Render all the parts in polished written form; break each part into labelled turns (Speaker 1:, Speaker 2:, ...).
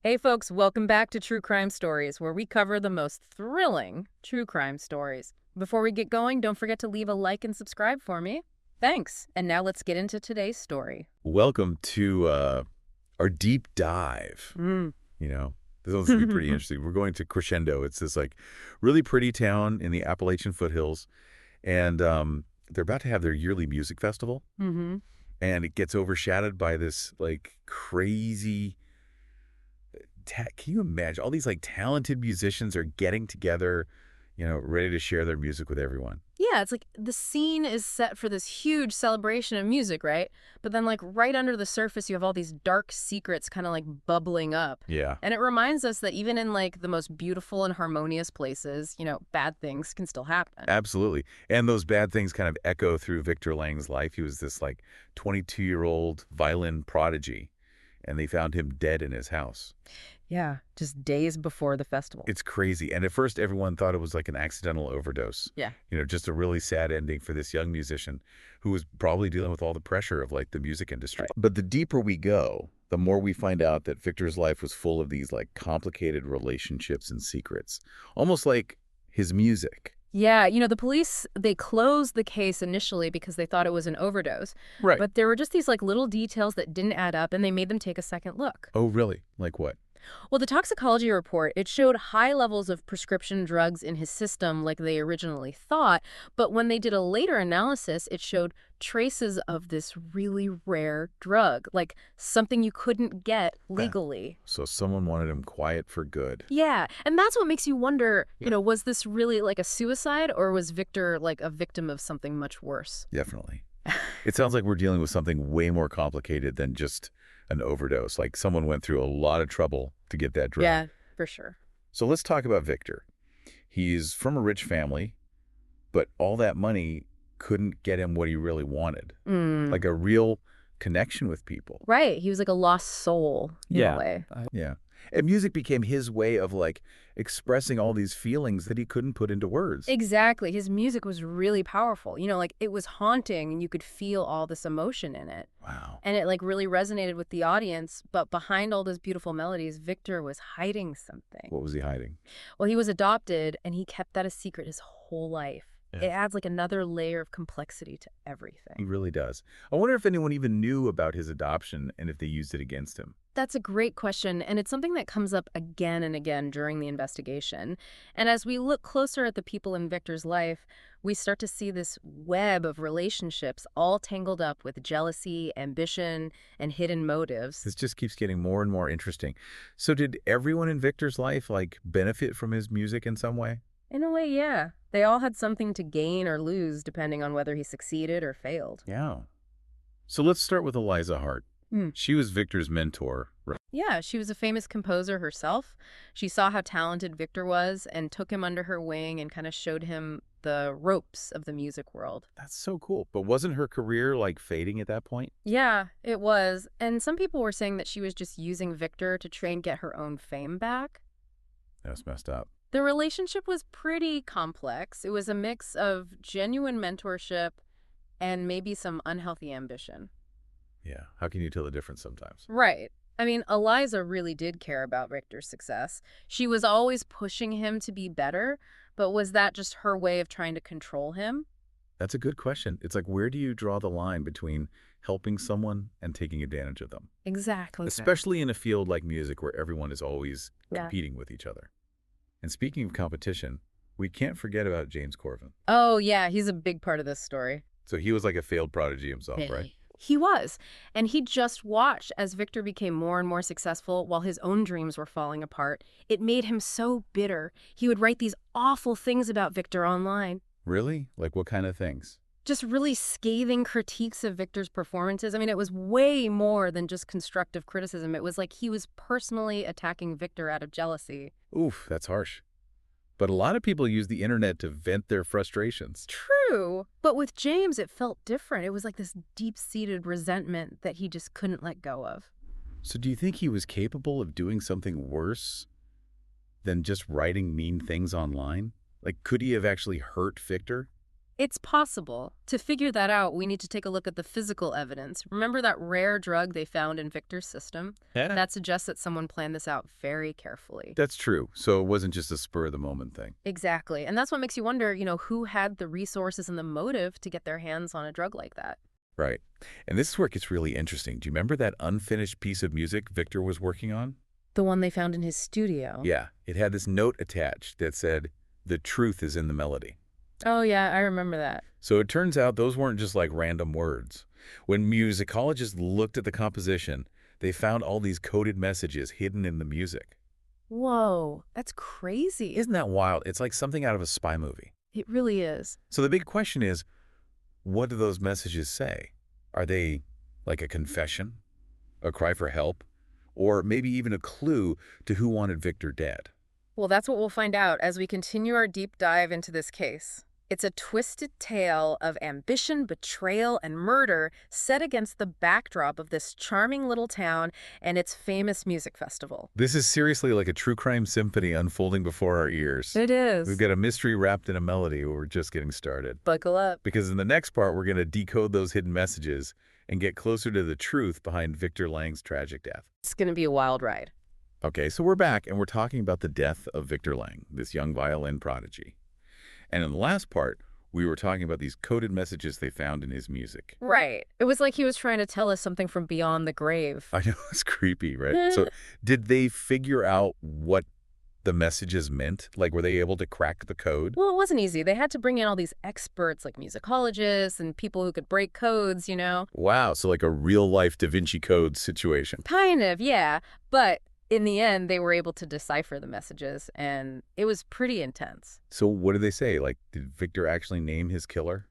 Speaker 1: Hey folks, welcome back to True Crime Stories, where we cover the most thrilling true crime stories. Before we get going, don't forget to leave a like and subscribe for me. Thanks. And now let's get into today's story.
Speaker 2: Welcome to our deep dive.
Speaker 1: Mm.
Speaker 2: You know, this one's gonna be pretty interesting. We're going to Crescendo. It's this like really pretty town in the Appalachian foothills, and they're about to have their yearly music festival,
Speaker 1: Mm-hmm.
Speaker 2: and it gets overshadowed by this like crazy. Can you imagine all these like talented musicians are getting together, ready to share their music with everyone?
Speaker 1: Yeah, it's like the scene is set for this huge celebration of music, right? But then, like, right under the surface, you have all these dark secrets kind of like bubbling up.
Speaker 2: Yeah,
Speaker 1: And it reminds us that even in like the most beautiful and harmonious places, bad things can still happen.
Speaker 2: absolutely. And those bad things kind of echo through Victor Lang's life. He was this like 22-year-old violin prodigy, and they found him dead in his house.
Speaker 1: Yeah, just days before the festival.
Speaker 2: It's crazy. And at first, everyone thought it was like an accidental overdose.
Speaker 1: Yeah.
Speaker 2: Just a really sad ending for this young musician who was probably dealing with all the pressure of like the music industry.
Speaker 1: Right.
Speaker 2: But the deeper we go, the more we find out that Victor's life was full of these like complicated relationships and secrets, almost like his music.
Speaker 1: Yeah, the police, they closed the case initially because they thought it was an overdose.
Speaker 2: Right.
Speaker 1: But there were just these like little details that didn't add up and they made them take a second look.
Speaker 2: Oh, really? Like what?
Speaker 1: Well, the toxicology report, it showed high levels of prescription drugs in his system like they originally thought, but when they did a later analysis, it showed traces of this really rare drug, like something you couldn't get
Speaker 2: That-
Speaker 1: legally.
Speaker 2: So someone wanted him quiet for good.
Speaker 1: Yeah, and that's what makes you wonder,
Speaker 2: Yeah.
Speaker 1: was this really like a suicide or was Victor like a victim of something much worse?
Speaker 2: Definitely. It sounds like we're dealing with something way more complicated than just an overdose. Like someone went through a lot of trouble to get that drug.
Speaker 1: Yeah, for sure.
Speaker 2: So let's talk about Victor. He's from a rich family, but all that money couldn't get him what he really wanted,
Speaker 1: Mm.
Speaker 2: like a real connection with people.
Speaker 1: Right, he was like a lost soul in a way.
Speaker 2: Yeah. And music became his way of like expressing all these feelings that he couldn't put into words.
Speaker 1: Exactly. His music was really powerful. Like it was haunting and you could feel all this emotion in it.
Speaker 2: Wow.
Speaker 1: And it like really resonated with the audience. But behind all those beautiful melodies, Victor was hiding something.
Speaker 2: What was he hiding?
Speaker 1: Well, he was adopted and he kept that a secret his whole life.
Speaker 2: Yeah.
Speaker 1: It adds like another layer of complexity to
Speaker 2: He
Speaker 1: everything.
Speaker 2: really does. I wonder if anyone even knew about his adoption and if they used it against him.
Speaker 1: That's a great question, and it's something that comes up again and again during the investigation. And as we look closer at the people in Victor's life, we start to see this web of relationships all tangled up with jealousy, ambition, and hidden motives.
Speaker 2: This just keeps getting more and more interesting. So did everyone in Victor's life like benefit from his music in some way?
Speaker 1: In a way, yeah. They all had something to gain or lose depending on whether he succeeded or failed.
Speaker 2: Yeah. So let's start with Eliza Hart.
Speaker 1: Hmm.
Speaker 2: She was Victor's mentor. Right.
Speaker 1: Yeah, she was a famous composer herself. She saw how talented Victor was and took him under her wing and kind of showed him the ropes of the music world.
Speaker 2: That's so cool. But wasn't her career like fading at that point?
Speaker 1: Yeah, it was. And some people were saying that she was just using Victor to try and get her own fame back.
Speaker 2: That's messed up.
Speaker 1: The relationship was pretty complex. It was a mix of genuine mentorship and maybe some unhealthy ambition.
Speaker 2: Yeah. How can you tell the difference sometimes?
Speaker 1: Right. I mean, Eliza really did care about Victor's success. She was always pushing him to be better, but was that just her way of trying to control him?
Speaker 2: That's a good question. It's like, where do you draw the line between helping someone and taking advantage of them?
Speaker 1: Exactly.
Speaker 2: Especially in a field like music where everyone is always
Speaker 1: Yeah.
Speaker 2: competing with each other. And speaking of competition, we can't forget about James Corvin.
Speaker 1: Oh, yeah, he's a big part of this story.
Speaker 2: So he was like a failed prodigy himself, right?
Speaker 1: He was. And he just watched as Victor became more and more successful while his own dreams were falling apart. It made him so bitter. He would write these awful things about Victor online.
Speaker 2: Really? Like what kind of things?
Speaker 1: Just really scathing critiques of Victor's performances. I mean, it was way more than just constructive criticism. It was like he was personally attacking Victor out of jealousy.
Speaker 2: Oof, that's harsh. But a lot of people use the internet to vent their frustrations.
Speaker 1: True. But with James, it felt different. It was like this deep-seated resentment that he just couldn't let go of.
Speaker 2: So do you think he was capable of doing something worse than just writing mean things online? Like, could he have actually hurt Victor?
Speaker 1: It's possible. To figure that out, we need to take a look at the physical evidence. Remember that rare drug they found in Victor's system?
Speaker 2: Yeah.
Speaker 1: That suggests that someone planned this out very carefully.
Speaker 2: That's true. So it wasn't just a spur-of-the-moment thing.
Speaker 1: Exactly. And that's what makes you wonder, who had the resources and the motive to get their hands on a drug like that?
Speaker 2: Right. And this is where it gets really interesting. Do you remember that unfinished piece of music Victor was working on?
Speaker 1: The one they found in his studio.
Speaker 2: Yeah. It had this note attached that said, "The truth is in the melody."
Speaker 1: Oh, yeah, I remember that.
Speaker 2: So it turns out those weren't just like random words. When musicologists looked at the composition, they found all these coded messages hidden in the music.
Speaker 1: Whoa, that's crazy.
Speaker 2: Isn't that wild? It's like something out of a spy movie.
Speaker 1: It really is.
Speaker 2: So the big question is, what do those messages say? Are they like a confession, a cry for help, or maybe even a clue to who wanted Victor dead?
Speaker 1: Well, that's what we'll find out as we continue our deep dive into this case. It's a twisted tale of ambition, betrayal, and murder set against the backdrop of this charming little town and its famous music festival.
Speaker 2: This is seriously like a true crime symphony unfolding before our ears.
Speaker 1: It is.
Speaker 2: We've got a mystery wrapped in a melody. We're just getting started.
Speaker 1: Buckle up.
Speaker 2: Because in the next part, we're going to decode those hidden messages and get closer to the truth behind Victor Lang's tragic death.
Speaker 1: It's going to be a wild ride.
Speaker 2: Okay, so we're back, and we're talking about the death of Victor Lang, this young violin prodigy. And in the last part, we were talking about these coded messages they found in his music.
Speaker 1: Right. It was like he was trying to tell us something from beyond the grave.
Speaker 2: I know, it's creepy, right? So did they figure out what the messages meant? Like, were they able to crack the code?
Speaker 1: Well, it wasn't easy. They had to bring in all these experts like musicologists and people who could break codes.
Speaker 2: Wow, so like a real-life Da Vinci Code situation.
Speaker 1: Kind of, yeah. But in the end, they were able to decipher the messages, and it was pretty intense.
Speaker 2: So what did they say? Like, did Victor actually name his killer?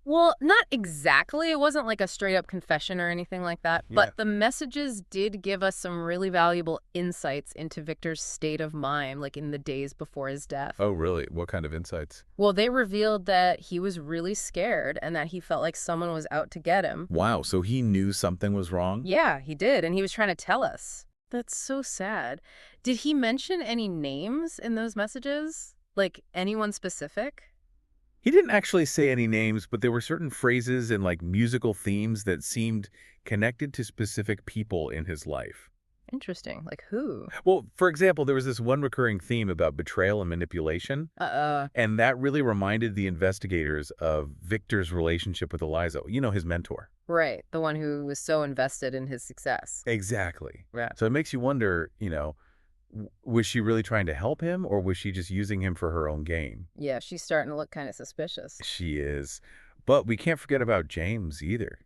Speaker 1: Well, not exactly. It wasn't like a straight-up confession or anything like that.
Speaker 2: Yeah.
Speaker 1: But the messages did give us some really valuable insights into Victor's state of mind, like in the days before his death.
Speaker 2: Oh, really? What kind of insights?
Speaker 1: Well, they revealed that he was really scared and that he felt like someone was out to get him.
Speaker 2: Wow, so he knew something was wrong?
Speaker 1: Yeah, he did, and he was trying to tell us. That's so sad. Did he mention any names in those messages? Like anyone specific?
Speaker 2: He didn't actually say any names, but there were certain phrases and like musical themes that seemed connected to specific people in his life.
Speaker 1: Interesting. Like who?
Speaker 2: Well, for example, there was this one recurring theme about betrayal and manipulation, and that really reminded the investigators of Victor's relationship with Eliza, his mentor.
Speaker 1: Right. The one who was so invested in his success.
Speaker 2: Exactly.
Speaker 1: Yeah.
Speaker 2: So it makes you wonder, was she really trying to help him, or was she just using him for her own gain?
Speaker 1: Yeah, she's starting to look kind of suspicious.
Speaker 2: She is. But we can't forget about James either,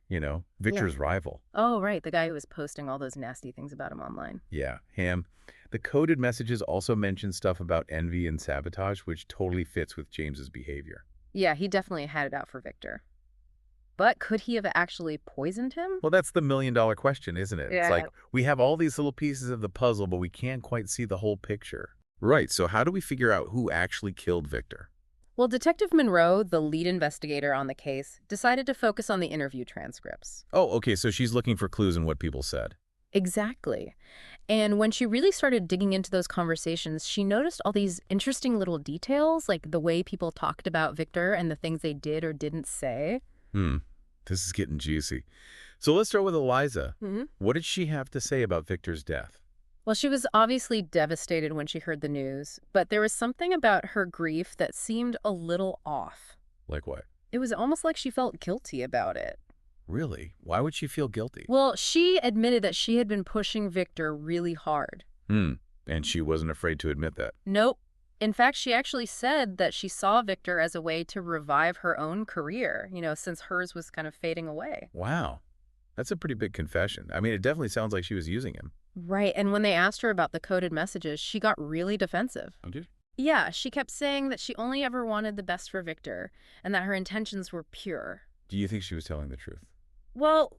Speaker 2: Victor's rival.
Speaker 1: Oh, right. The guy who was posting all those nasty things about him online.
Speaker 2: Yeah, him. The coded messages also mention stuff about envy and sabotage, which totally fits with James's behavior.
Speaker 1: Yeah, he definitely had it out for Victor. But could he have actually poisoned him?
Speaker 2: Well, that's the million-dollar question, isn't it?
Speaker 1: Yeah.
Speaker 2: It's like we have all these little pieces of the puzzle, but we can't quite see the whole picture. Right, so how do we figure out who actually killed Victor?
Speaker 1: Well, Detective Monroe, the lead investigator on the case, decided to focus on the interview transcripts.
Speaker 2: Oh, okay, so she's looking for clues in what people said.
Speaker 1: Exactly. And when she really started digging into those conversations, she noticed all these interesting little details, like the way people talked about Victor and the things they did or didn't say.
Speaker 2: This is getting juicy. So let's start with Eliza.
Speaker 1: Mm-hmm.
Speaker 2: What did she have to say about Victor's death?
Speaker 1: Well, she was obviously devastated when she heard the news, but there was something about her grief that seemed a little off.
Speaker 2: Like what?
Speaker 1: It was almost like she felt guilty about it.
Speaker 2: Really? Why would she feel guilty?
Speaker 1: Well, she admitted that she had been pushing Victor really hard.
Speaker 2: And she wasn't afraid to admit that.
Speaker 1: Nope. In fact, she actually said that she saw Victor as a way to revive her own career, since hers was kind of fading away.
Speaker 2: Wow. That's a pretty big confession. I mean, it definitely sounds like she was using him.
Speaker 1: Right, and when they asked her about the coded messages, she got really defensive.
Speaker 2: Oh, did
Speaker 1: Yeah, she kept saying that she only ever wanted the best for Victor, and that her intentions were pure.
Speaker 2: Do you think she was telling the truth?
Speaker 1: Well,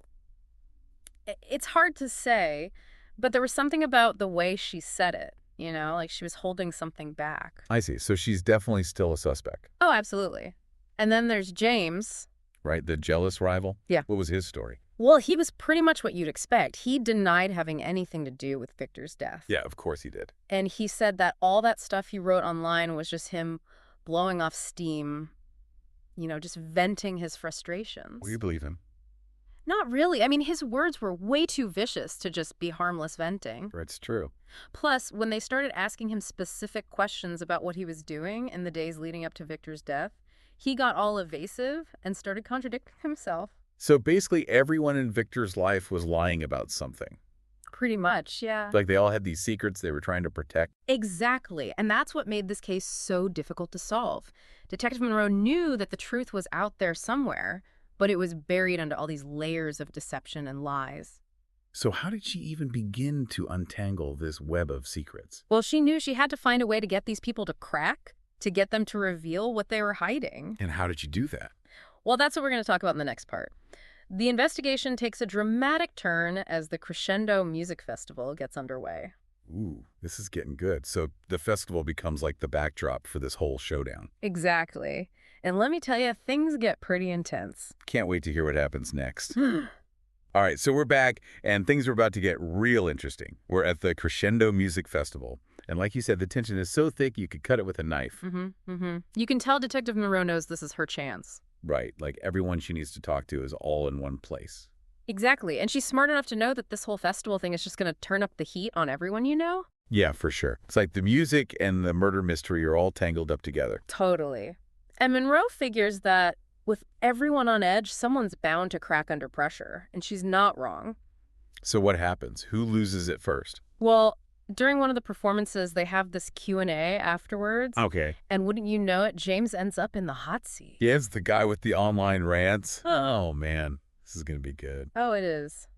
Speaker 1: it's hard to say, but there was something about the way she said it, like she was holding something back.
Speaker 2: I see. So she's definitely still a suspect.
Speaker 1: Oh, absolutely. And then there's James.
Speaker 2: Right? The jealous rival?
Speaker 1: Yeah.
Speaker 2: What was his story?
Speaker 1: Well, he was pretty much what you'd expect. He denied having anything to do with Victor's death.
Speaker 2: Yeah, of course he did.
Speaker 1: And he said that all that stuff he wrote online was just him blowing off steam just venting his
Speaker 2: Well, you
Speaker 1: frustrations.
Speaker 2: believe him.
Speaker 1: Not really. I mean, his words were way too vicious to just be harmless venting.
Speaker 2: It's true.
Speaker 1: Plus, when they started asking him specific questions about what he was doing in the days leading up to Victor's death, he got all evasive and started contradicting himself.
Speaker 2: So basically everyone in Victor's life was lying about something.
Speaker 1: Pretty much, yeah.
Speaker 2: Like they all had these secrets they were trying to protect.
Speaker 1: Exactly. And that's what made this case so difficult to solve. Detective Monroe knew that the truth was out there somewhere, but it was buried under all these layers of deception and lies.
Speaker 2: So how did she even begin to untangle this web of secrets?
Speaker 1: Well, she knew she had to find a way to get these people to crack, to get them to reveal what they were hiding.
Speaker 2: And how did she do that?
Speaker 1: Well, that's what we're going to talk about in the next part. The investigation takes a dramatic turn as the Crescendo Music Festival gets underway.
Speaker 2: Ooh, this is getting good. So the festival becomes like the backdrop for this whole showdown.
Speaker 1: Exactly. And let me tell you, things get pretty intense.
Speaker 2: Can't wait to hear what happens next. All right, so we're back, and things are about to get real interesting. We're at the Crescendo Music Festival. And like you said, the tension is so thick you could cut it with a knife.
Speaker 1: You can tell Detective Monroe knows this is her chance.
Speaker 2: Right, like everyone she needs to talk to is all in one place.
Speaker 1: Exactly. And she's smart enough to know that this whole festival thing is just going to turn up the heat on everyone you know.
Speaker 2: Yeah, for sure. It's like the music and the murder mystery are all tangled up together.
Speaker 1: Totally. And Monroe figures that with everyone on edge, someone's bound to crack under pressure. And she's not wrong.
Speaker 2: So what happens? Who loses it first?
Speaker 1: Well, during one of the performances, they have this Q&A afterwards.
Speaker 2: Okay.
Speaker 1: And wouldn't you know it, James ends up in the hot seat.
Speaker 2: He is the guy with the online rants. Oh, man. This is going to be good.
Speaker 1: Oh, it is.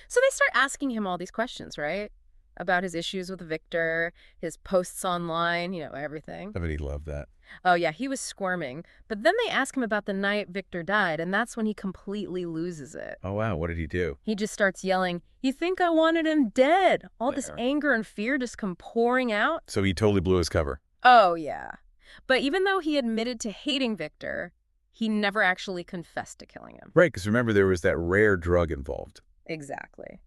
Speaker 1: So they start asking him all these questions, right? About his issues with Victor, his posts online, everything.
Speaker 2: I bet he loved that.
Speaker 1: Oh, yeah, he was squirming. But then they ask him about the night Victor died, and that's when he completely loses it.
Speaker 2: Oh, wow. What did he do?
Speaker 1: He just starts yelling, "You think I wanted him dead?" All this
Speaker 2: There.
Speaker 1: anger and fear just come pouring out.
Speaker 2: So he totally blew his cover.
Speaker 1: Oh, yeah. But even though he admitted to hating Victor, he never actually confessed to killing him.
Speaker 2: Right, because remember there was that rare drug involved.
Speaker 1: Exactly.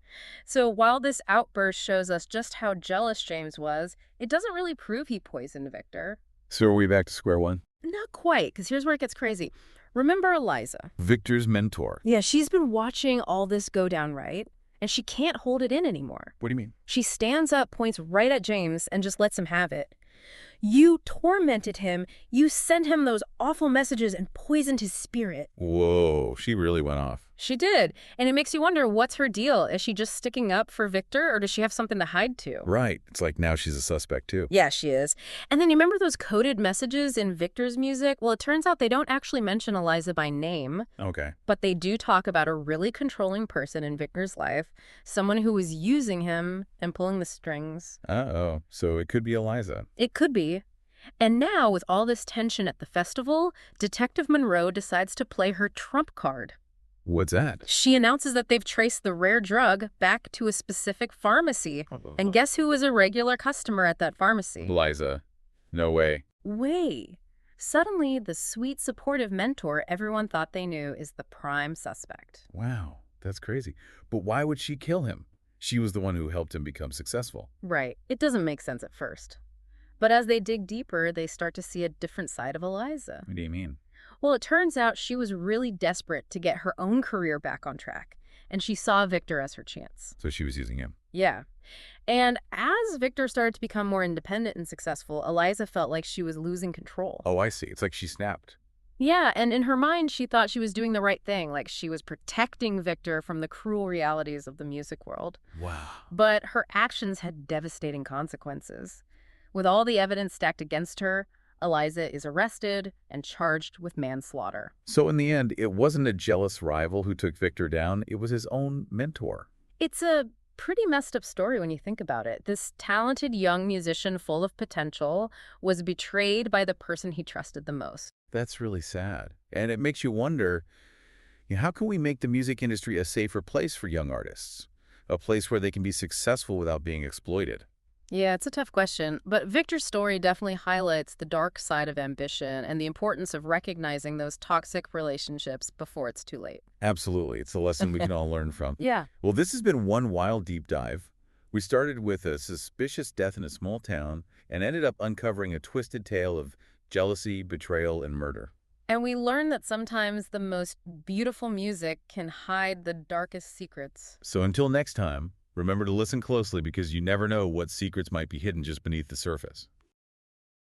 Speaker 1: So while this outburst shows us just how jealous James was, it doesn't really prove he poisoned Victor.
Speaker 2: So are we back to square one?
Speaker 1: Not quite, because here's where it gets crazy. Remember Eliza?
Speaker 2: Victor's mentor.
Speaker 1: Yeah, she's been watching all this go down, right? And she can't hold it in anymore.
Speaker 2: What do you mean?
Speaker 1: She stands up, points right at James, and just lets him have it. "You tormented him. You sent him those awful messages and poisoned his spirit."
Speaker 2: Whoa, she really went off.
Speaker 1: She did. And it makes you wonder, what's her deal? Is she just sticking up for Victor, or does she have something to hide to?
Speaker 2: Right. It's like now she's a suspect, too.
Speaker 1: Yeah, she is. And then you remember those coded messages in Victor's music? Well, it turns out they don't actually mention Eliza by name,
Speaker 2: Okay.
Speaker 1: but they do talk about a really controlling person in Victor's life, someone who was using him and pulling the strings.
Speaker 2: Uh-oh. So it could be Eliza.
Speaker 1: It could be. And now, with all this tension at the festival, Detective Monroe decides to play her trump card.
Speaker 2: What's that?
Speaker 1: She announces that they've traced the rare drug back to a specific pharmacy. And guess who was a regular customer at that pharmacy?
Speaker 2: Eliza. No way.
Speaker 1: Wait. Suddenly, the sweet, supportive mentor everyone thought they knew is the prime suspect.
Speaker 2: Wow. That's crazy. But why would she kill him? She was the one who helped him become successful.
Speaker 1: Right. It doesn't make sense at first. But as they dig deeper, they start to see a different side of Eliza.
Speaker 2: What do you mean?
Speaker 1: Well, it turns out she was really desperate to get her own career back on track, and she saw Victor as her chance.
Speaker 2: So she was using him.
Speaker 1: Yeah. And as Victor started to become more independent and successful, Eliza felt like she was losing control.
Speaker 2: Oh, I see. It's like she snapped.
Speaker 1: Yeah, and in her mind, she thought she was doing the right thing, like she was protecting Victor from the cruel realities of the music world.
Speaker 2: Wow.
Speaker 1: But her actions had devastating consequences. With all the evidence stacked against her, Eliza is arrested and charged with manslaughter.
Speaker 2: So in the end, it wasn't a jealous rival who took Victor down. It was his own mentor.
Speaker 1: It's a pretty messed up story when you think about it. This talented young musician full of potential was betrayed by the person he trusted the most.
Speaker 2: That's really sad. And it makes you wonder, how can we make the music industry a safer place for young artists? A place where they can be successful without being exploited?
Speaker 1: Yeah, it's a tough question, but Victor's story definitely highlights the dark side of ambition and the importance of recognizing those toxic relationships before it's too late.
Speaker 2: Absolutely. It's a lesson we can all learn from.
Speaker 1: Yeah.
Speaker 2: Well, this has been one wild deep dive. We started with a suspicious death in a small town and ended up uncovering a twisted tale of jealousy, betrayal, and murder.
Speaker 1: And we learn that sometimes the most beautiful music can hide the darkest secrets.
Speaker 2: So until next time, remember to listen closely because you never know what secrets might be hidden just beneath the surface.